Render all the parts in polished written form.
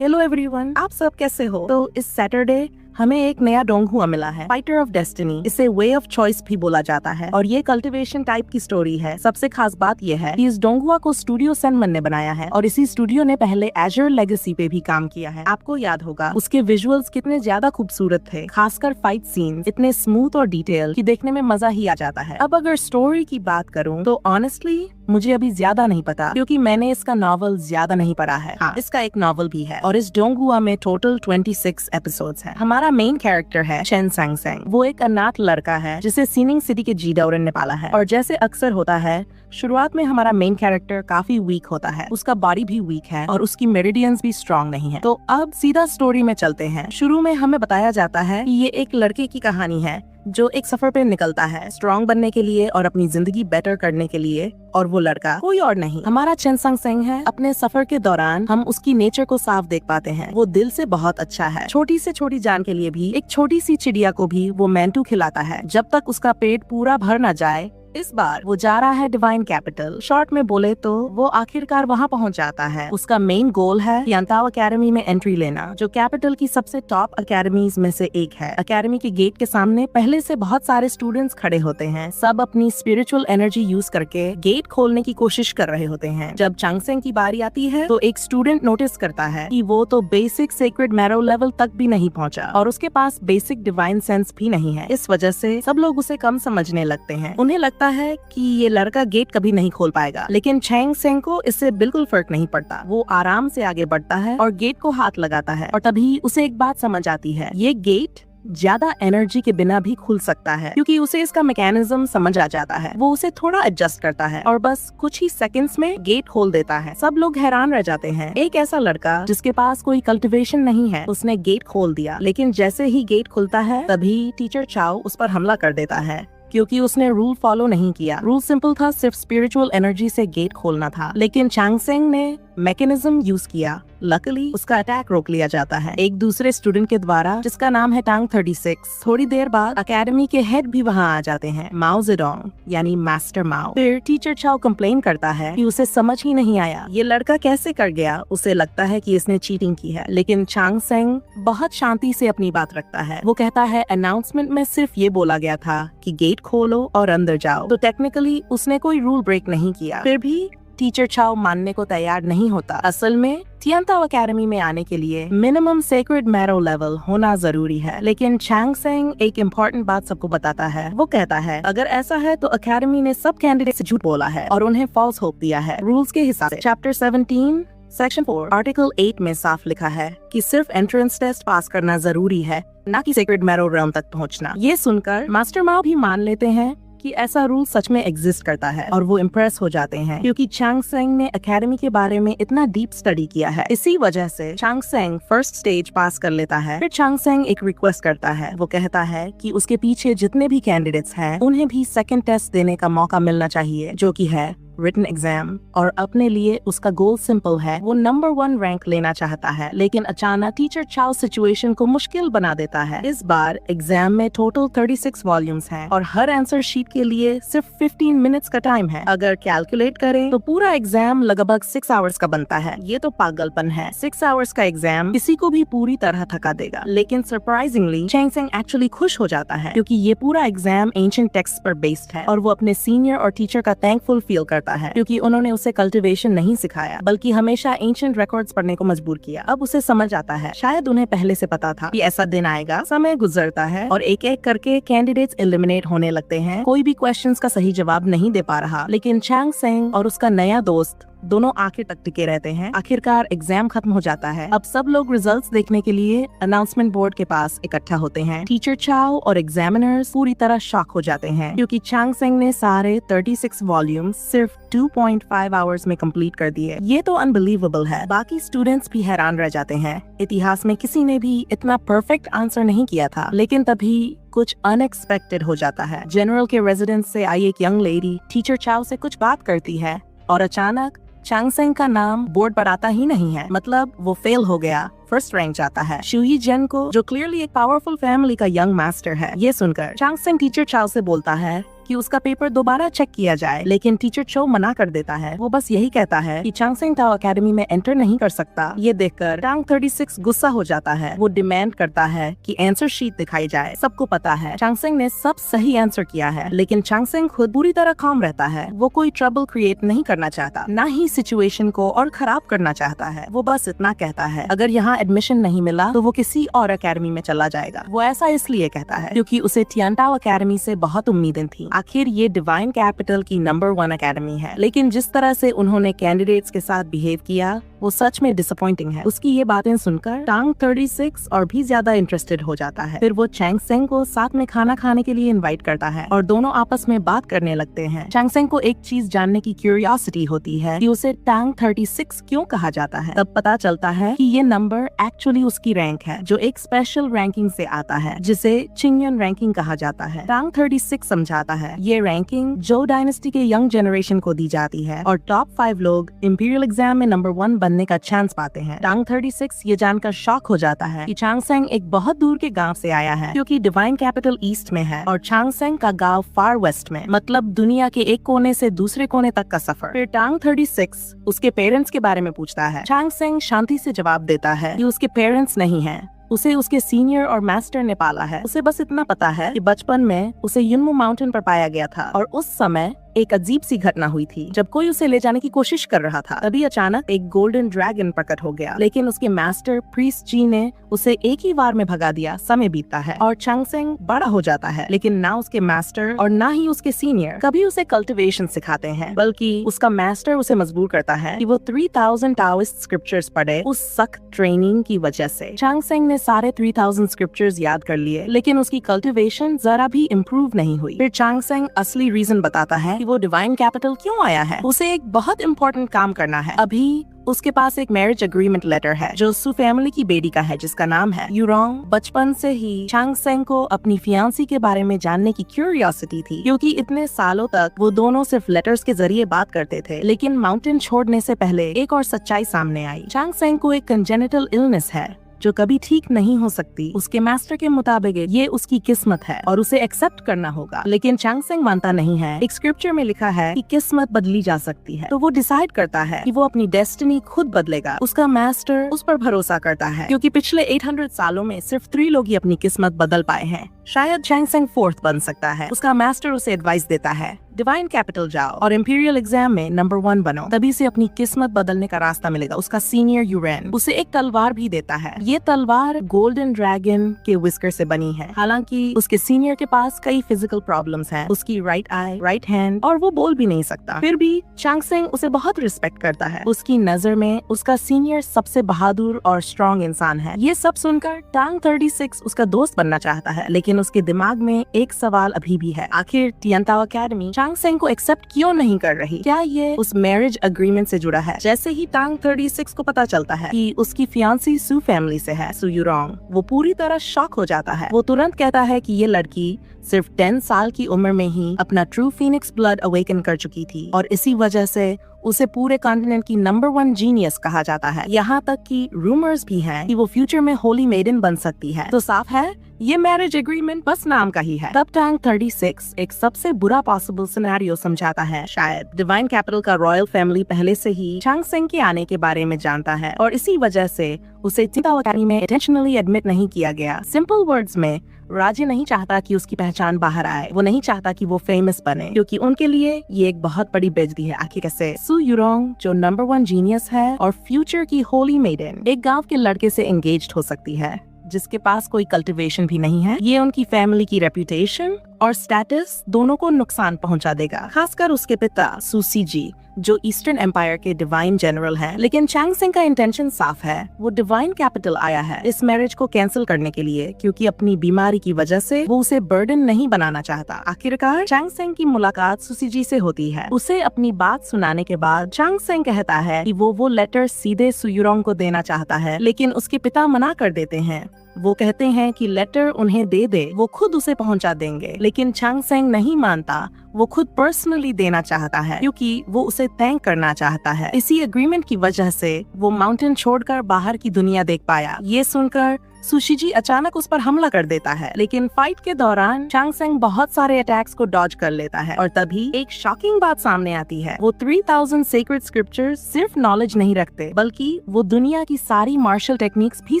Hello everyone, आप सब कैसे हो? तो इस सैटरडे हमें एक नया डोंगहुआ मिला है, फाइटर ऑफ डेस्टिनी। इसे वे ऑफ चॉइस भी बोला जाता है और ये कल्टिवेशन टाइप की स्टोरी है। सबसे खास बात ये है कि इस डोंगहुआ को स्टूडियो सेनमन ने बनाया है और इसी स्टूडियो ने पहले एजर लेगेसी पे भी काम किया है। आपको याद होगा उसके विजुअल्स कितने ज्यादा खूबसूरत थे, खासकर फाइट सीन्स इतने स्मूथ और डिटेल कि देखने में मजा ही आ जाता है। अब अगर स्टोरी की बात करूँ तो ऑनेस्टली मुझे अभी ज्यादा नहीं पता, क्योंकि मैंने इसका नॉवल ज्यादा नहीं पढ़ा है। हाँ, इसका एक नॉवल भी है और इस डोंगहुआ में टोटल 26 एपिसोड्स हैं। हमारा मेन कैरेक्टर है चेन सांग सेंग। वो एक अनाथ लड़का है जिसे सीनिंग सिटी के जी डाउरन ने पाला है। और जैसे अक्सर होता है, शुरुआत में हमारा मेन कैरेक्टर काफी वीक होता है, उसका बॉडी भी वीक है और उसकी मेरिडियंस भी स्ट्रॉन्ग नहीं है। तो अब सीधा स्टोरी में चलते हैं। शुरू में हमें बताया जाता है कि ये एक लड़के की कहानी है जो एक सफर पे निकलता है स्ट्रॉन्ग बनने के लिए और अपनी जिंदगी बेटर करने के लिए, और वो लड़का कोई और नहीं, हमारा चेन सांग सेंग है। अपने सफर के दौरान हम उसकी नेचर को साफ देख पाते हैं। वो दिल से बहुत अच्छा है। छोटी से छोटी जान के लिए भी, एक छोटी सी चिड़िया को भी वो मेंटू खिलाता है जब तक उसका पेट पूरा भर न जाए। इस बार वो जा रहा है डिवाइन कैपिटल। शॉर्ट में बोले तो वो आखिरकार वहाँ पहुँच जाता है। उसका मेन गोल है यांताओ अकेडमी में एंट्री लेना, जो कैपिटल की सबसे टॉप अकेडमीज में से एक है। अकेडमी के गेट के सामने पहले से बहुत सारे स्टूडेंट्स खड़े होते हैं। सब अपनी स्पिरिचुअल एनर्जी यूज करके गेट खोलने की कोशिश कर रहे होते हैं। जब चांग सेंग की बारी आती है तो एक स्टूडेंट नोटिस करता है कि वो तो बेसिक सेक्रेड मैरो लेवल तक भी नहीं पहुँचा और उसके पास बेसिक डिवाइन सेंस भी नहीं है। इस वजह से सब लोग उसे कम समझने लगते हैं। उन्हें लगता है कि ये लड़का गेट कभी नहीं खोल पाएगा, लेकिन चैंग सेंग को इससे बिल्कुल फर्क नहीं पड़ता। वो आराम से आगे बढ़ता है और गेट को हाथ लगाता है और तभी उसे एक बात समझ आती है, ये गेट ज्यादा एनर्जी के बिना भी खुल सकता है, क्योंकि उसे इसका मैकेनिज्म समझ आ जाता है। वो उसे थोड़ा एडजस्ट करता है और बस कुछ ही सेकंड्स में गेट खोल देता है। सब लोग हैरान रह जाते हैं। एक ऐसा लड़का जिसके पास कोई कल्टिवेशन नहीं है, उसने गेट खोल दिया, लेकिन जैसे ही गेट खुलता है तभी टीचर चाओ उस पर हमला कर देता है, क्योंकि उसने रूल फॉलो नहीं किया। रूल सिंपल था, सिर्फ स्पिरिचुअल एनर्जी से गेट खोलना था, लेकिन चांग सेंग ने मैकेनिज्म यूज किया। लकीली उसका अटैक रोक लिया जाता है एक दूसरे स्टूडेंट के द्वारा, जिसका नाम है टांग 36। थोड़ी देर बाद अकेडमी के हेड भी वहाँ आ जाते हैं, माओ जेडोंग यानी मास्टर माओ। फिर टीचर चाओ कंप्लेन करता है कि उसे समझ ही नहीं आया ये लड़का कैसे कर गया। उसे लगता है कि इसने चीटिंग की है, लेकिन चांग सेंग बहुत शांति से अपनी बात रखता है। वो कहता है अनाउंसमेंट में सिर्फ ये बोला गया था कि गेट खोलो और अंदर जाओ, तो टेक्निकली उसने कोई रूल ब्रेक नहीं किया। फिर भी टीचर चाओ मानने को तैयार नहीं होता। असल में तियांताओ अकेडमी में आने के लिए मिनिमम सेक्रेड मैरो लेवल होना जरूरी है, लेकिन चांग सेंग एक इम्पोर्टेंट बात सबको बताता है। वो कहता है अगर ऐसा है तो अकेडमी ने सब कैंडिडेट से झूठ बोला है और उन्हें फॉल्स होप दिया है। रूल्स के हिसाब से चैप्टर 17 सेक्शन 4 आर्टिकल 8 में साफ लिखा है कि सिर्फ एंट्रेंस टेस्ट पास करना जरूरी है, न कि सेक्रेड मैरो realm तक पहुंचना। ये सुनकर मास्टर माओ भी मान लेते हैं कि ऐसा रूल सच में एग्जिस्ट करता है और वो इम्प्रेस हो जाते हैं, क्योंकि चांग सेंग ने एकेडमी के बारे में इतना डीप स्टडी किया है। इसी वजह से चांग सेंग फर्स्ट स्टेज पास कर लेता है। फिर चांग सेंग एक रिक्वेस्ट करता है। वो कहता है कि उसके पीछे जितने भी कैंडिडेट्स हैं उन्हें भी सेकंड टेस्ट देने का मौका मिलना चाहिए, जो कि है रिटन एग्जाम। और अपने लिए उसका गोल सिंपल है, वो नंबर 1 रैंक लेना चाहता है। लेकिन अचानक टीचर चाओ सिचुएशन को मुश्किल बना देता है। इस बार एग्जाम में टोटल 36 वॉल्यूम्स हैं और हर आंसर शीट के लिए सिर्फ 15 मिनट्स का टाइम है। अगर कैलकुलेट करें तो पूरा एग्जाम लगभग 6 आवर्स का बनता है। ये तो पागलपन है। 6 आवर्स का एग्जाम किसी को भी पूरी तरह थका देगा। लेकिन सरप्राइजिंगली चैंग सेंग एक्चुअली खुश हो जाता है, क्योंकि ये पूरा एग्जाम एंशिएंट टेक्स्ट पर बेस्ड है और वो अपने सीनियर और टीचर का थैंकफुल फील करता है, क्योंकि उन्होंने उसे कल्टिवेशन नहीं सिखाया बल्कि हमेशा एंशिएंट रिकॉर्ड्स पढ़ने को मजबूर किया। अब उसे समझ आता है, शायद उन्हें पहले से पता था कि ऐसा दिन आएगा। समय गुजरता है और एक एक करके कैंडिडेट्स एलिमिनेट होने लगते हैं। कोई भी क्वेश्चंस का सही जवाब नहीं दे पा रहा, लेकिन चांग सेंग और उसका नया दोस्त दोनों आखिर तक टिके रहते हैं। आखिरकार एग्जाम खत्म हो जाता है। अब सब लोग रिजल्ट्स देखने के लिए अनाउंसमेंट बोर्ड के पास इकट्ठा होते हैं। टीचर चाओ और एग्जामिनर्स पूरी तरह शॉक हो जाते हैं, क्योंकि चांग सेंग ने सारे 36 वॉल्यूम्स सिर्फ 2.5 आवर्स में कंप्लीट कर दिए। ये तो अनबिलीवेबल है। बाकी स्टूडेंट्स भी हैरान रह जाते हैं। इतिहास में किसी ने भी इतना परफेक्ट आंसर नहीं किया था। लेकिन तभी कुछ अनएक्सपेक्टेड हो जाता है। जनरल के रेजिडेंस से आई एक यंग लेडी टीचर चाओ से कुछ बात करती है और अचानक चांग सेंग का नाम बोर्ड पर आता ही नहीं है। मतलब वो फेल हो गया, फर्स्ट रैंक जाता है। शुई जन को, जो क्लियरली एक पावरफुल फैमिली का यंग मास्टर है, ये सुनकर चांग सेंग टीचर चाओ से बोलता है कि उसका पेपर दोबारा चेक किया जाए, लेकिन टीचर चो मना कर देता है। वो बस यही कहता है कि चांगसेंग टाओ एकेडमी में एंटर नहीं कर सकता। ये देखकर टांग 36 गुस्सा हो जाता है। वो डिमांड करता है कि आंसर शीट दिखाई जाए। सबको पता है चांगसेंग ने सब सही आंसर किया है, लेकिन चांगसेंग खुद पूरी तरह काम रहता है। वो कोई ट्रबल क्रिएट नहीं करना चाहता, ना ही सिचुएशन को और खराब करना चाहता है। वो बस इतना कहता है, अगर यहाँ एडमिशन नहीं मिला तो वो किसी और एकेडमी में चला जाएगा। वो ऐसा इसलिए कहता है क्योंकि उसे टियांटाओ एकेडमी से बहुत उम्मीदें थी। आखिर ये डिवाइन कैपिटल की नंबर 1 एकेडमी है, लेकिन जिस तरह से उन्होंने कैंडिडेट्स के साथ बिहेव किया वो सच में डिसअपॉइंटिंग है। उसकी ये बातें सुनकर टांग 36 और भी ज्यादा इंटरेस्टेड हो जाता है। फिर वो चांगसेंग को साथ में खाना खाने के लिए इनवाइट करता है और दोनों आपस में बात करने लगते हैं। चांगसेंग को एक चीज जानने की क्यूरियोसिटी होती है कि उसे टांग 36 क्यों कहा जाता है। तब पता चलता है कि ये नंबर एक्चुअली उसकी रैंक है, जो एक स्पेशल रैंकिंग से आता है जिसे चिंगयन रैंकिंग कहा जाता है। टांग 36 समझाता है ये रैंकिंग जो डायनेस्टी के यंग जनरेशन को दी जाती है और टॉप 5 लोग इंपीरियल एग्जाम में नंबर 1 बनने का चांस पाते हैं। टांग 36 ये जानकर शॉक हो जाता है कि चांगसेंग एक बहुत दूर के गांव से आया है, क्योंकि डिवाइन कैपिटल ईस्ट में है और चांगसेंग का गांव फार वेस्ट में, मतलब दुनिया के एक कोने से दूसरे कोने तक का सफर। फिर टांग 36 उसके पेरेंट्स के बारे में पूछता है। चांगसेंग शांति से जवाब देता है कि उसके पेरेंट्स नहीं हैं, उसे उसके सीनियर और मास्टर ने पाला है। उसे बस इतना पता है कि बचपन में उसे युनमो माउंटेन पर पाया गया था और उस समय एक अजीब सी घटना हुई थी। जब कोई उसे ले जाने की कोशिश कर रहा था, तभी अचानक एक गोल्डन ड्रैगन प्रकट हो गया, लेकिन उसके मास्टर प्रीस्ट जी ने उसे एक ही वार में भगा दिया। समय बीतता है और चांगसेंग बड़ा हो जाता है, लेकिन ना उसके मास्टर और ना ही उसके सीनियर कभी उसे कल्टिवेशन सिखाते हैं, बल्कि उसका मास्टर उसे मजबूर करता है कि वो 3000 टाओइस्ट स्क्रिप्चर्स पढ़े। उस सख्त ट्रेनिंग की वजह से चांगसेंग ने सारे 3000 स्क्रिप्चर्स याद कर लिए, लेकिन उसकी कल्टिवेशन जरा भी इम्प्रूव नहीं हुई। फिर चांगसेंग असली रीजन बताता है कि वो डिवाइन कैपिटल क्यों आया है। उसे एक बहुत इम्पोर्टेंट काम करना है। अभी उसके पास एक मैरिज एग्रीमेंट लेटर है जो सू फैमिली की बेटी का है, जिसका नाम है यूरोंग। बचपन से ही चांगसेंग को अपनी फियांसी के बारे में जानने की क्यूरियोसिटी थी, क्योंकि इतने सालों तक वो दोनों सिर्फ लेटर्स के जरिए बात करते थे। लेकिन माउंटेन छोड़ने से पहले एक और सच्चाई सामने आई। चांगसेंग को एक कंजेनिटल इलनेस है जो कभी ठीक नहीं हो सकती। उसके मास्टर के मुताबिक ये उसकी किस्मत है और उसे एक्सेप्ट करना होगा, लेकिन चांगसेंग मानता नहीं है। एक स्क्रिप्चर में लिखा है कि किस्मत बदली जा सकती है, तो वो डिसाइड करता है कि वो अपनी डेस्टिनी खुद बदलेगा। उसका मास्टर उस पर भरोसा करता है, क्योंकि पिछले 800 सालों में सिर्फ 3 लोग ही अपनी किस्मत बदल पाए हैं। शायद चांगसेंग 4th बन सकता है। उसका मास्टर उसे एडवाइस देता है, डिवाइन कैपिटल जाओ और इंपीरियल एग्जाम में नंबर 1 बनो, तभी से अपनी किस्मत बदलने का रास्ता मिलेगा। उसका सीनियर यूरेन उसे एक तलवार भी देता है। ये तलवार गोल्डन ड्रैगन के विस्कर से बनी है। हालांकि उसके सीनियर के पास कई फिजिकल प्रॉब्लम्स हैं। उसकी राइट आई, राइट हैंड और वो बोल भी नहीं सकता। फिर भी चांगसेंग उसे बहुत रिस्पेक्ट करता है। उसकी नजर में उसका सीनियर सबसे बहादुर और स्ट्रॉन्ग इंसान है। ये सब सुनकर टांग 36 उसका दोस्त बनना चाहता है, लेकिन उसके दिमाग में एक सवाल अभी भी है, आखिर टियांटाओ एकेडमी चांगसेंग को एक्सेप्ट क्यों नहीं कर रही? क्या ये उस मैरिज एग्रीमेंट से जुड़ा है? जैसे ही टांग 36 को पता चलता है कि उसकी फियांसी सू फैमिली से है, सू यूरोंग, वो पूरी तरह शॉक हो जाता है। वो तुरंत कहता है कि ये लड़की सिर्फ 10 साल की उम्र में ही अपना ट्रू फीनिक्स ब्लड अवेकन कर चुकी थी और इसी वजह से उसे पूरे कॉन्टिनेंट की नंबर 1 जीनियस कहा जाता है। यहाँ तक कि रूमर्स भी हैं कि वो फ्यूचर में होली मेडन बन सकती है। तो साफ है ये मैरिज एग्रीमेंट बस नाम का ही है। तब टांग 36 एक सबसे बुरा पॉसिबल सिनेरियो समझाता है। शायद डिवाइन कैपिटल का रॉयल फैमिली पहले से ही चांगसेंग के आने के बारे में जानता है और इसी वजह से उसे टियांटाओ एकेडमी में इंटेंशनली एडमिट नहीं किया गया। सिंपल वर्ड्स में राज्य नहीं चाहता कि उसकी पहचान बाहर आए। वो नहीं चाहता कि वो फेमस बने, क्योंकि उनके लिए ये एक बहुत बड़ी बेइज्जती है। आखिर कैसे सू यूरोंग जो नंबर 1 जीनियस है और फ्यूचर की होली मेडन एक गांव के लड़के से एंगेज्ड हो सकती है जिसके पास कोई कल्टिवेशन भी नहीं है? ये उनकी फैमिली की रेपुटेशन और स्टेटस दोनों को नुकसान पहुंचा देगा, खासकर उसके पिता सू सीजी जो ईस्टर्न एम्पायर के डिवाइन जनरल हैं। लेकिन चांगसेंग का इंटेंशन साफ है। वो डिवाइन कैपिटल आया है इस मैरिज को कैंसिल करने के लिए, क्योंकि अपनी बीमारी की वजह से वो उसे बर्डन नहीं बनाना चाहता। आखिरकार चांगसेंग की मुलाकात सू सीजी से होती है। उसे अपनी बात सुनाने के बाद चांगसेंग कहता है कि वो लेटर सीधे सू यूरोंग को देना चाहता है, लेकिन उसके पिता मना कर देते हैं। वो कहते हैं कि लेटर उन्हें दे दे, वो खुद उसे पहुंचा देंगे। लेकिन चांगसेंग नहीं मानता। वो खुद पर्सनली देना चाहता है, क्योंकि वो उसे थैंक करना चाहता है। इसी एग्रीमेंट की वजह से वो माउंटेन छोड़कर बाहर की दुनिया देख पाया। ये सुनकर सुशिजी अचानक उस पर हमला कर देता है, लेकिन फाइट के दौरान चांग सेंग बहुत सारे अटैक्स को डॉज कर लेता है और तभी एक शॉकिंग बात सामने आती है। वो 3000 सेक्रेड स्क्रिप्चर्स सिर्फ नॉलेज नहीं रखते, बल्कि वो दुनिया की सारी मार्शल टेक्निक्स भी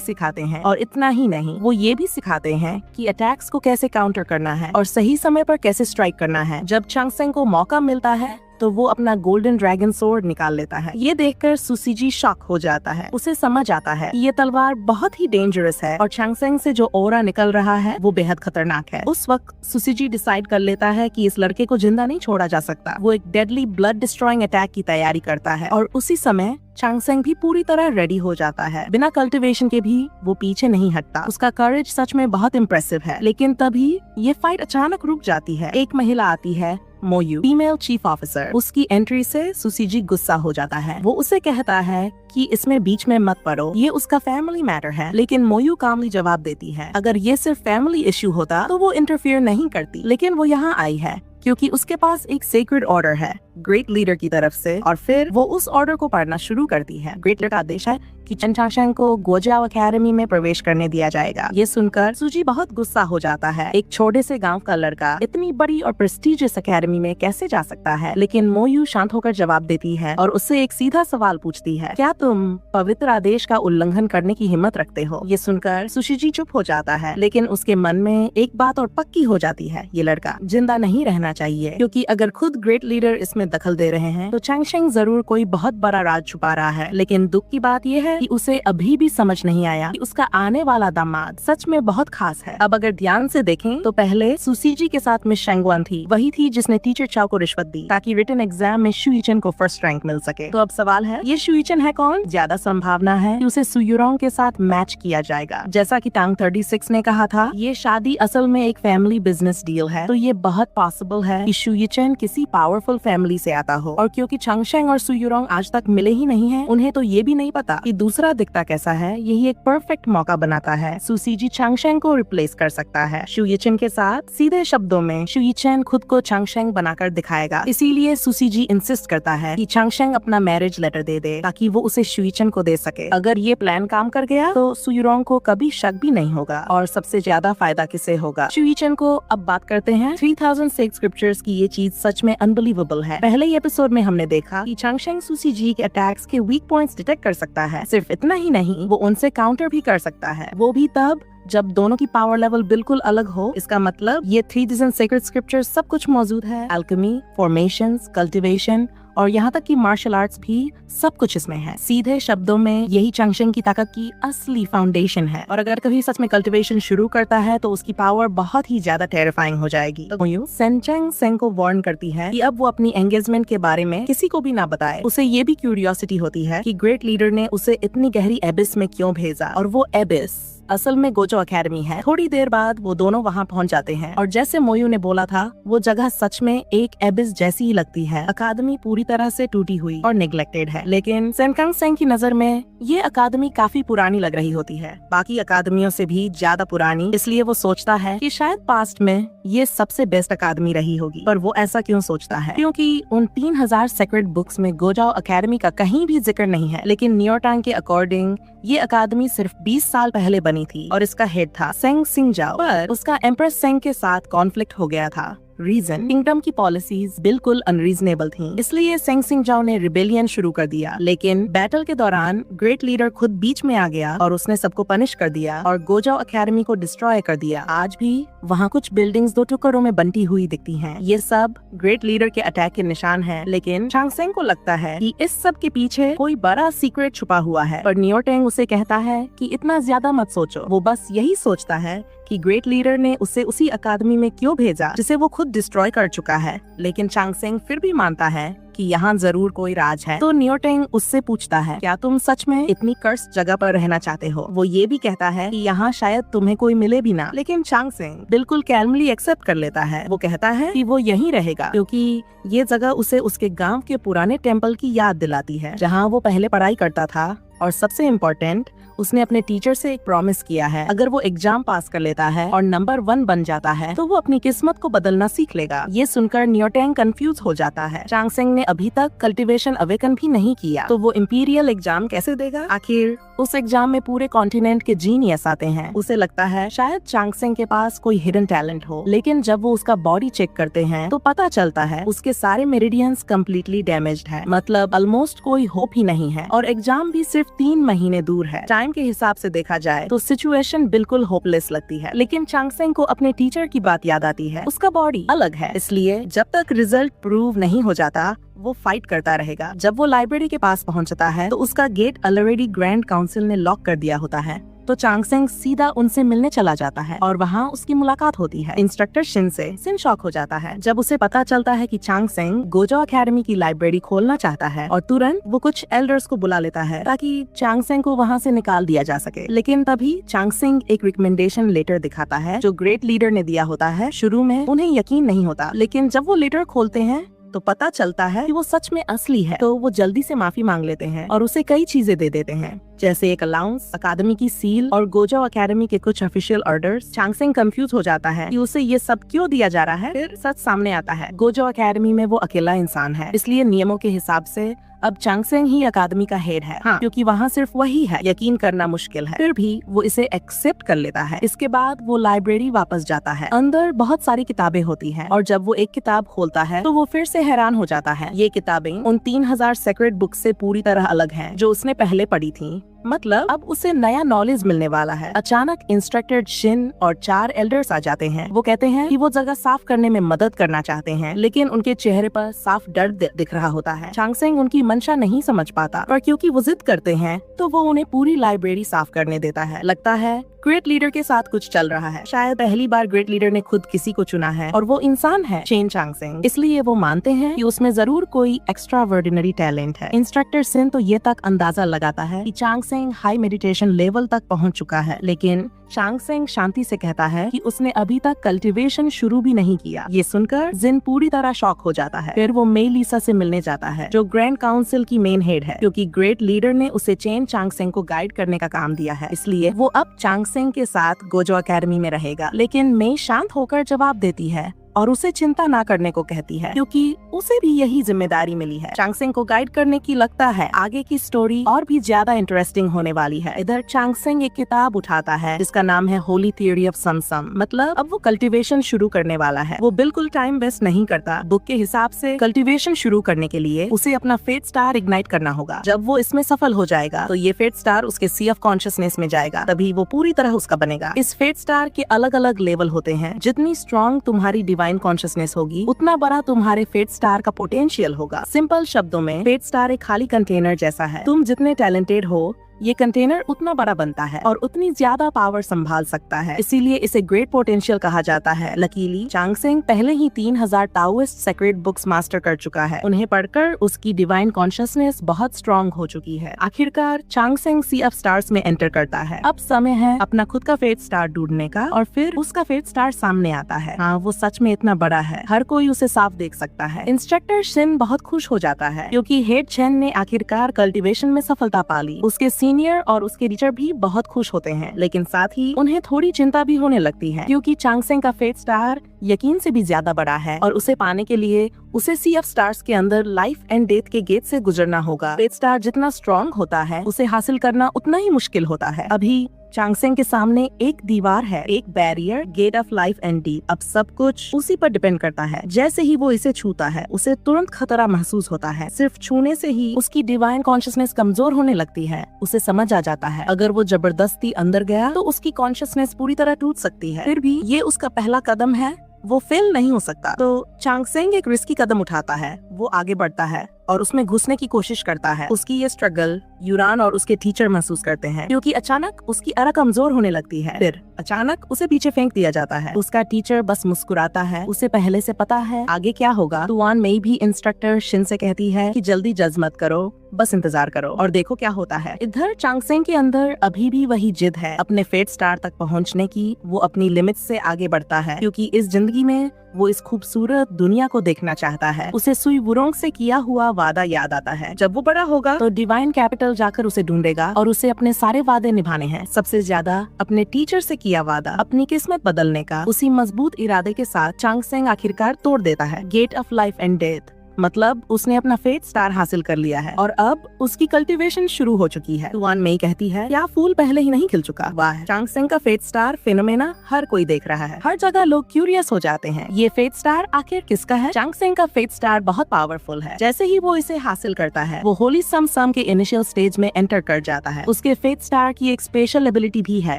सिखाते हैं। और इतना ही नहीं, वो ये भी सिखाते हैं कि अटैक्स को कैसे काउंटर करना है और सही समय पर कैसे स्ट्राइक करना है। जब चांग सेंग को मौका मिलता है तो वो अपना गोल्डन ड्रैगन सोर्ड निकाल लेता है। ये देखकर सुशिजी शॉक हो जाता है। उसे समझ आता है कि ये तलवार बहुत ही डेंजरस है और चांग सेंग से जो ऑरा निकल रहा है वो बेहद खतरनाक है। उस वक्त सुशिजी डिसाइड कर लेता है कि इस लड़के को जिंदा नहीं छोड़ा जा सकता। वो एक डेडली ब्लड डिस्ट्रॉइंग अटैक की तैयारी करता है और उसी समय चांग सेंग भी पूरी तरह रेडी हो जाता है। बिना कल्टिवेशन के भी वो पीछे नहीं हटता। उसका करेज सच में बहुत इम्प्रेसिव है। लेकिन तभी ये फाइट अचानक रुक जाती है। एक महिला आती है, मोयू, फीमेल चीफ ऑफिसर। उसकी एंट्री से सुशिजी गुस्सा हो जाता है। वो उसे कहता है कि इसमें बीच में मत पड़ो, ये उसका फैमिली मैटर है। लेकिन मोयू कामली जवाब देती है, अगर ये सिर्फ फैमिली इश्यू होता तो वो इंटरफियर नहीं करती। लेकिन वो यहाँ आई है क्योंकि उसके पास एक सेक्रेड ऑर्डर है ग्रेट लीडर की तरफ से, और फिर वो उस ऑर्डर को पढ़ना शुरू करती है। ग्रेट लीडर का आदेश है कि चेन चांगशेंग को गोजाओ एकेडमी में प्रवेश करने दिया जाएगा। ये सुनकर सुजी बहुत गुस्सा हो जाता है। एक छोटे से गांव का लड़का इतनी बड़ी और प्रेस्टिजियस एकेडमी में कैसे जा सकता है? लेकिन मोयू शांत होकर जवाब देती है और उससे एक सीधा सवाल पूछती है, क्या तुम पवित्र आदेश का उल्लंघन करने की हिम्मत रखते हो? ये सुनकर सुशिजी चुप हो जाता है, लेकिन उसके मन में एक बात और पक्की हो जाती है, ये लड़का जिंदा नहीं रहना चाहिए, क्योंकि अगर खुद ग्रेट लीडर इसमें दखल दे रहे हैं तो चांगशेंग जरूर कोई बहुत बड़ा राज छुपा रहा है। लेकिन दुख की बात यह है कि उसे अभी भी समझ नहीं आया कि उसका आने वाला दामाद सच में बहुत खास है। अब अगर ध्यान से देखें तो पहले सुशिजी के साथ मिस शेंगवान थी, वही थी जिसने टीचर चाओ को रिश्वत दी ताकि रिटन एग्जाम में शुइचन को फर्स्ट रैंक मिल सके। तो अब सवाल है, ये शुइचन है कौन? ज्यादा संभावना है कि उसे सुयुरोंग के साथ मैच किया जाएगा। जैसा कि टांग 36 ने कहा था, ये शादी असल में एक फैमिली बिजनेस डील है, तो ये बहुत पॉसिबल है कि शुइचन किसी पावरफुल फैमिली से आता हो। और क्योंकि चांगशेंग और सुयुरोंग आज तक मिले ही नहीं हैं, उन्हें तो ये भी नहीं पता कि दूसरा दिखता कैसा है। यही एक परफेक्ट मौका बनाता है। सुशिजी चांगशेंग को रिप्लेस कर सकता है शुइचन के साथ। सीधे शब्दों में शुइचन खुद को चांगशेंग बनाकर दिखाएगा। इसीलिए सुशिजी इंसिस्ट करता है कि चांगशेंग अपना मैरिज लेटर दे दे ताकि वो उसे शुइचन को दे सके। अगर ये प्लान काम कर गया तो सुयुरोंग को कभी शक भी नहीं होगा। और सबसे ज्यादा फायदा किसे होगा? शुइचन को। अब बात करते हैं 3000 सेक्रेड स्क्रिप्चर्स की। ये चीज सच में अनबिलीवेबल है। पहले ही एपिसोड में हमने देखा कि चांगशेंग सुशिजी के अटैक्स के वीक पॉइंट्स डिटेक्ट कर सकता है। सिर्फ इतना ही नहीं, वो उनसे काउंटर भी कर सकता है, वो भी तब जब दोनों की पावर लेवल बिल्कुल अलग हो। इसका मतलब ये 3000 सेक्रेड स्क्रिप्चर्स सब कुछ मौजूद है। अल्केमी, फॉर्मेशंस, कल्टीवेशन और यहाँ तक कि मार्शल आर्ट्स भी, सब कुछ इसमें है। सीधे शब्दों में यही चांगशेंग की ताकत की असली फाउंडेशन है। और अगर कभी सच में कल्टीवेशन शुरू करता है तो उसकी पावर बहुत ही ज्यादा टेरिफाइंग हो जाएगी। तो मोयू चांग सेंग को वार्न करती है कि अब वो अपनी एंगेजमेंट के बारे में किसी को भी ना बताए। उसे ये भी क्यूरियोसिटी होती है कि ग्रेट लीडर ने उसे इतनी गहरी एबिस में क्यों भेजा, और वो एबिस असल में गोजो एकेडमी है। थोड़ी देर बाद वो दोनों वहाँ पहुँच जाते हैं और जैसे मोयू ने बोला था, वो जगह सच में एक एबिस जैसी ही लगती है। अकादमी पूरी तरह से टूटी हुई और नेग्लेक्टेड है, लेकिन सेनकांग सेंग की नजर में ये अकादमी काफी पुरानी लग रही होती है, बाकी अकादमियों से भी ज्यादा पुरानी। इसलिए वो सोचता है कि शायद पास्ट में ये सबसे बेस्ट अकादमी रही होगी। पर वो ऐसा क्यों सोचता है? क्योंकि उन 3000 सेक्रेड बुक्स में गोजाओ एकेडमी का कहीं भी जिक्र नहीं है। लेकिन नियोटांग के अकॉर्डिंग ये अकादमी सिर्फ 20 साल पहले बनी थी और इसका हेड था सेंग सिंगजाओ, पर उसका एम्प्रेस सेंग के साथ कॉन्फ्लिक्ट हो गया था। रीजन, किंगडम की पॉलिसीज बिल्कुल अनरीजनेबल थीं। इसलिए सेंग सिंगजाओ ने रिबेलियन शुरू कर दिया। लेकिन बैटल के दौरान ग्रेट लीडर खुद बीच में आ गया और उसने सबको पनिश कर दिया और गोजाओ एकेडमी को डिस्ट्रॉय कर दिया। आज भी वहाँ कुछ बिल्डिंग्स 2 टुकड़ों में बंटी हुई दिखती हैं। ये सब ग्रेट लीडर के अटैक के निशान हैं। लेकिन चांगशेंग को लगता है कि इस सब के पीछे कोई बड़ा सीक्रेट छुपा हुआ है। पर नियोटेंग उसे कहता है कि इतना ज्यादा मत सोचो। वो बस यही सोचता है कि ग्रेट लीडर ने उसे उसी अकादमी में क्यों भेजा जिसे वो खुद डिस्ट्रॉय कर चुका है। लेकिन चांगशेंग फिर भी मानता है कि यहाँ जरूर कोई राज है। तो नियोटेंग उससे पूछता है, क्या तुम सच में इतनी कर्स जगह पर रहना चाहते हो? वो ये भी कहता है कि यहाँ शायद तुम्हें कोई मिले भी ना। लेकिन चांगशेंग बिल्कुल कैलमली एक्सेप्ट कर लेता है। वो कहता है कि वो यहीं रहेगा क्योंकि ये जगह उसे उसके गांव के पुराने टेम्पल की याद दिलाती है जहाँ वो पहले पढ़ाई करता था। और सबसे इम्पोर्टेंट, उसने अपने टीचर से एक प्रॉमिस किया है, अगर वो एग्जाम पास कर लेता है और नंबर 1 बन जाता है तो वो अपनी किस्मत को बदलना सीख लेगा। ये सुनकर नियोटेंग कंफ्यूज हो जाता है। चांगसेंग ने अभी तक कल्टीवेशन अवेकन भी नहीं किया, तो वो इंपीरियल एग्जाम कैसे देगा? आखिर उस एग्जाम में पूरे कॉन्टिनेंट के जीनियस आते हैं। उसे लगता है शायद चांगसेंग के पास कोई हिडन टैलेंट हो, लेकिन जब वो उसका बॉडी चेक करते हैं तो पता चलता है उसके सारे मेरिडियंस कम्प्लीटली डैमेज्ड है, मतलब ऑलमोस्ट कोई होप ही नहीं है और एग्जाम भी सिर्फ 3 महीने दूर है। टाइम के हिसाब से देखा जाए तो सिचुएशन बिल्कुल होपलेस लगती है, लेकिन चांगसेंग को अपने टीचर की बात याद आती है। उसका बॉडी अलग है, इसलिए जब तक रिजल्ट प्रूव नहीं हो जाता वो फाइट करता रहेगा। जब वो लाइब्रेरी के पास पहुंचता है तो उसका गेट ऑलरेडी ग्रैंड काउंसिल ने लॉक कर दिया होता है, तो चांगसेंग सीधा उनसे मिलने चला जाता है और वहाँ उसकी मुलाकात होती है इंस्ट्रक्टर शिन से। शिन शॉक हो जाता है जब उसे पता चलता है कि चांगसेंग गोजो एकेडमी की लाइब्रेरी खोलना चाहता है और तुरंत वो कुछ एल्डर्स को बुला लेता है ताकि चांगसेंग को वहाँ से निकाल दिया जा सके। लेकिन तभी चांगसेंग एक रिकमेंडेशन लेटर दिखाता है जो ग्रेट लीडर ने दिया होता है। शुरू में उन्हें यकीन नहीं होता, लेकिन जब वो लेटर खोलते हैं तो पता चलता है कि वो सच में असली है, तो वो जल्दी से माफी मांग लेते हैं और उसे कई चीजें दे देते हैं, जैसे एक अलाउंस, अकादमी की सील और गोजो एकेडमी के कुछ ऑफिशियल ऑर्डर्स। चांगसेंग कंफ्यूज हो जाता है कि उसे ये सब क्यों दिया जा रहा है। फिर सच सामने आता है, गोजो एकेडमी में वो अकेला इंसान है, इसलिए नियमों के हिसाब से अब चांगसेंग ही अकादमी का हेड है। हाँ, क्योंकि वहाँ सिर्फ वही है। यकीन करना मुश्किल है, फिर भी वो इसे एक्सेप्ट कर लेता है। इसके बाद वो लाइब्रेरी वापस जाता है। अंदर बहुत सारी किताबें होती हैं और जब वो एक किताब खोलता है तो वो फिर से हैरान हो जाता है। ये किताबें उन 3000 सेक्रेट बुक से पूरी तरह अलग हैं जो उसने पहले पढ़ी थी। मतलब अब उसे नया नॉलेज मिलने वाला है। अचानक इंस्ट्रक्टर शिन और 4 एल्डर्स आ जाते हैं। वो कहते हैं कि वो जगह साफ करने में मदद करना चाहते हैं, लेकिन उनके चेहरे पर साफ डर दिख रहा होता है। चांगसेंग उनकी मंशा नहीं समझ पाता, पर क्योंकि वो जिद करते हैं तो वो उन्हें पूरी लाइब्रेरी साफ करने देता है। लगता है ग्रेट लीडर के साथ कुछ चल रहा है। शायद पहली बार ग्रेट लीडर ने खुद किसी को चुना है और वो इंसान है चेन चांगसेंग, इसलिए वो मानते हैं कि उसमें जरूर कोई एक्स्ट्राऑर्डिनरी टैलेंट है। इंस्ट्रक्टर सिन तो ये तक अंदाजा लगाता है कि चांगसेंग हाई मेडिटेशन लेवल तक पहुंच चुका है, लेकिन चांगसेंग शांति से कहता है कि उसने अभी तक कल्टीवेशन शुरू भी नहीं किया। ये सुनकर जिन पूरी तरह शॉक हो जाता है। फिर वो मेई लीसा से मिलने जाता है जो ग्रैंड काउंसिल की मेन हेड है, क्योंकि ग्रेट लीडर ने उसे चेन चांगसेंग को गाइड करने का काम दिया है, इसलिए वो अब चांगसेंग के साथ गोजो एकेडमी में रहेगा। लेकिन मेई शांत होकर जवाब देती है और उसे चिंता ना करने को कहती है, क्योंकि उसे भी यही जिम्मेदारी मिली है। चांगसेंग को गाइड करने की लगता है आगे की स्टोरी और भी ज्यादा इंटरेस्टिंग होने वाली है। इधर चांगसेंग एक किताब उठाता है जिसका नाम है होली थ्योरी ऑफ समसम, मतलब अब वो कल्टीवेशन शुरू करने वाला है। वो बिल्कुल टाइम वेस्ट नहीं करता। बुक के हिसाब से कल्टीवेशन शुरू करने के लिए उसे अपना फेट स्टार इग्नाइट करना होगा। जब वो इसमें सफल हो जाएगा तो ये फेट स्टार उसके सी ऑफ कॉन्शियसनेस में जाएगा, तभी वो पूरी तरह उसका बनेगा। इस फेट स्टार के अलग अलग लेवल होते हैं। जितनी स्ट्रॉन्ग तुम्हारी डिवाइन कॉन्शियसनेस होगी उतना बड़ा तुम्हारे फेट स्टार का पोटेंशियल होगा। सिंपल शब्दों में फेट स्टार एक खाली कंटेनर जैसा है। तुम जितने टैलेंटेड हो ये कंटेनर उतना बड़ा बनता है और उतनी ज्यादा पावर संभाल सकता है, इसीलिए इसे ग्रेट पोटेंशियल कहा जाता है। लकीली चांगसेंग पहले ही 3000 टाओइस्ट सेक्रेट बुक्स मास्टर कर चुका है। उन्हें पढ़कर उसकी डिवाइन कॉन्शियसनेस बहुत स्ट्रॉन्ग हो चुकी है। आखिरकार चांगसेंग सी ऑफ स्टार्स में एंटर करता है। अब समय है अपना खुद का फेट स्टार ढूंढने का और फिर उसका फेट स्टार सामने आता है। हाँ, वो सच में इतना बड़ा है, हर कोई उसे साफ देख सकता है। इंस्ट्रक्टर शिन बहुत खुश हो जाता है क्योंकि हेड चेन ने आखिरकार कल्टीवेशन में सफलता पा ली। उसके सीनियर और उसके टीचर भी बहुत खुश होते हैं, लेकिन साथ ही उन्हें थोड़ी चिंता भी होने लगती है क्योंकि चांगसेंग का फेट स्टार यकीन से भी ज्यादा बड़ा है और उसे पाने के लिए उसे सी ऑफ स्टार्स के अंदर लाइफ एंड डेथ के गेट से गुजरना होगा। फेट स्टार जितना स्ट्रॉन्ग होता है उसे हासिल करना उतना ही मुश्किल होता है। अभी चांगसेंग के सामने एक दीवार है, एक barrier, gate of life and death. अब सब कुछ उसी पर डिपेंड करता है। जैसे ही वो इसे छूता है उसे तुरंत खतरा महसूस होता है। सिर्फ छूने से ही उसकी डिवाइन कॉन्शियसनेस कमजोर होने लगती है। उसे समझ आ जाता है अगर वो जबरदस्ती अंदर गया तो उसकी कॉन्शियसनेस पूरी तरह टूट सकती है। फिर भी ये उसका पहला कदम है, वो फेल नहीं हो सकता। तो चांगसेंग एक रिस्की कदम उठाता है। वो आगे बढ़ता है और उसमें घुसने की कोशिश करता है। उसकी ये स्ट्रगल यूरान और उसके टीचर महसूस करते हैं क्योंकि अचानक उसकी अरा कमजोर होने लगती है। फिर अचानक उसे पीछे फेंक दिया जाता है। उसका टीचर बस मुस्कुराता है। उसे पहले से पता है आगे क्या होगा। तुआन मेई भी इंस्ट्रक्टर शिन से कहती है कि जल्दी जज मत करो, बस इंतजार करो और देखो क्या होता है। इधर चांगसेंग के अंदर अभी भी वही जिद है अपने फेट स्टार तक पहुंचने की। वो अपनी लिमिट से आगे बढ़ता है क्योंकि इस जिंदगी में वो इस खूबसूरत दुनिया को देखना चाहता है। उसे सुई वुरोंग से किया हुआ वादा याद आता है। जब वो बड़ा होगा तो डिवाइन कैपिटल जाकर उसे ढूंढेगा और उसे अपने सारे वादे निभाने हैं। सबसे ज्यादा अपने टीचर से किया वादा, अपनी किस्मत बदलने का। उसी मजबूत इरादे के साथ चांगसेंग आखिरकार तोड़ देता है gate of life and death. मतलब उसने अपना फेट स्टार हासिल कर लिया है और अब उसकी कल्टीवेशन शुरू हो चुकी है। तुआन मेई कहती है, क्या फूल पहले ही नहीं खिल चुका? वाह, चांगसेंग का फेट स्टार फिनोमेना हर कोई देख रहा है। हर जगह लोग क्यूरियस हो जाते हैं, ये फेट स्टार आखिर किसका है? चांगसेंग का फेट स्टार बहुत पावरफुल है। जैसे ही वो इसे हासिल करता है, वो होली सम के इनिशियल स्टेज में एंटर कर जाता है। उसके फेट स्टार की एक स्पेशल एबिलिटी भी है,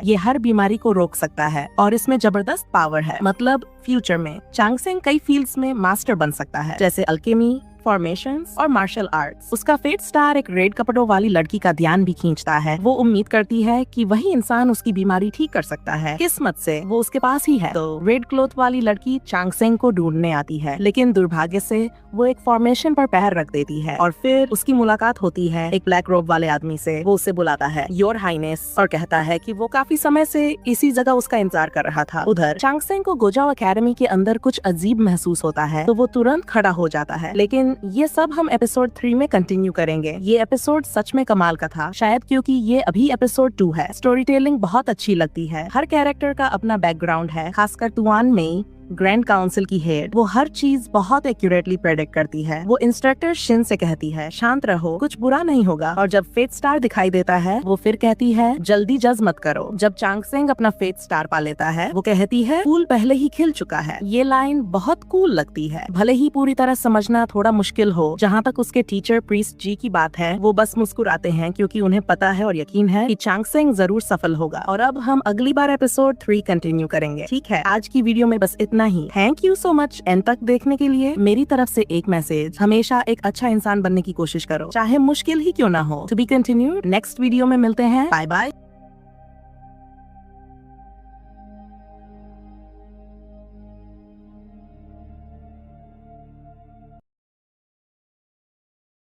ये हर बीमारी को रोक सकता है और इसमें जबरदस्त पावर है। मतलब फ्यूचर में चांगसेंग कई फील्ड्स में मास्टर बन सकता है, जैसे अल्केमी, फॉर्मेशंस और मार्शल आर्ट्स। उसका फेट स्टार एक रेड कपड़ों वाली लड़की का ध्यान भी खींचता है। वो उम्मीद करती है कि वही इंसान उसकी बीमारी ठीक कर सकता है। किस्मत से वो उसके पास ही है। तो रेड क्लॉथ वाली लड़की चांगसेंग को ढूंढने आती है, लेकिन दुर्भाग्य से वो एक फॉर्मेशन पर पैर रख देती है और फिर उसकी मुलाकात होती है एक ब्लैक रोब वाले आदमी से। वो उसे बुलाता है योर हाइनेस और कहता है कि वो काफी समय से इसी जगह उसका इंतजार कर रहा था। उधर चांगसेंग को गोजाओ एकेडमी के अंदर कुछ अजीब महसूस होता है, तो वो तुरंत खड़ा हो जाता है। लेकिन ये सब हम एपिसोड 3 में कंटिन्यू करेंगे। ये एपिसोड सच में कमाल का था, शायद क्योंकि ये अभी एपिसोड 2 है। स्टोरी टेलिंग बहुत अच्छी लगती है। हर कैरेक्टर का अपना बैकग्राउंड है, खासकर तुआन मेई ग्रैंड काउंसिल की हेड। वो हर चीज बहुत एक्यूरेटली प्रेडिक्ट करती है। वो इंस्ट्रक्टर शिन से कहती है, शांत रहो, कुछ बुरा नहीं होगा। और जब फेट स्टार दिखाई देता है, वो फिर कहती है, जल्दी जज मत करो। जब चांगसेंग अपना फेट स्टार पा लेता है, वो कहती है, फूल पहले ही खिल चुका है। ये लाइन बहुत कूल लगती है, भले ही पूरी तरह समझना थोड़ा मुश्किल हो। जहाँ तक उसके टीचर प्रीस्ट जी की बात है, वो बस मुस्कुराते हैं क्योंकि उन्हें पता है और यकीन है कि चांगसेंग जरूर सफल होगा। और अब हम अगली बार एपिसोड 3 कंटिन्यू करेंगे। ठीक है, आज की वीडियो में बस इतना ही। Thank you so much end तक देखने के लिए। मेरी तरफ से एक मैसेज, हमेशा एक अच्छा इंसान बनने की कोशिश करो, चाहे मुश्किल ही क्यों ना हो। To be continued. Next video में मिलते हैं। Bye bye.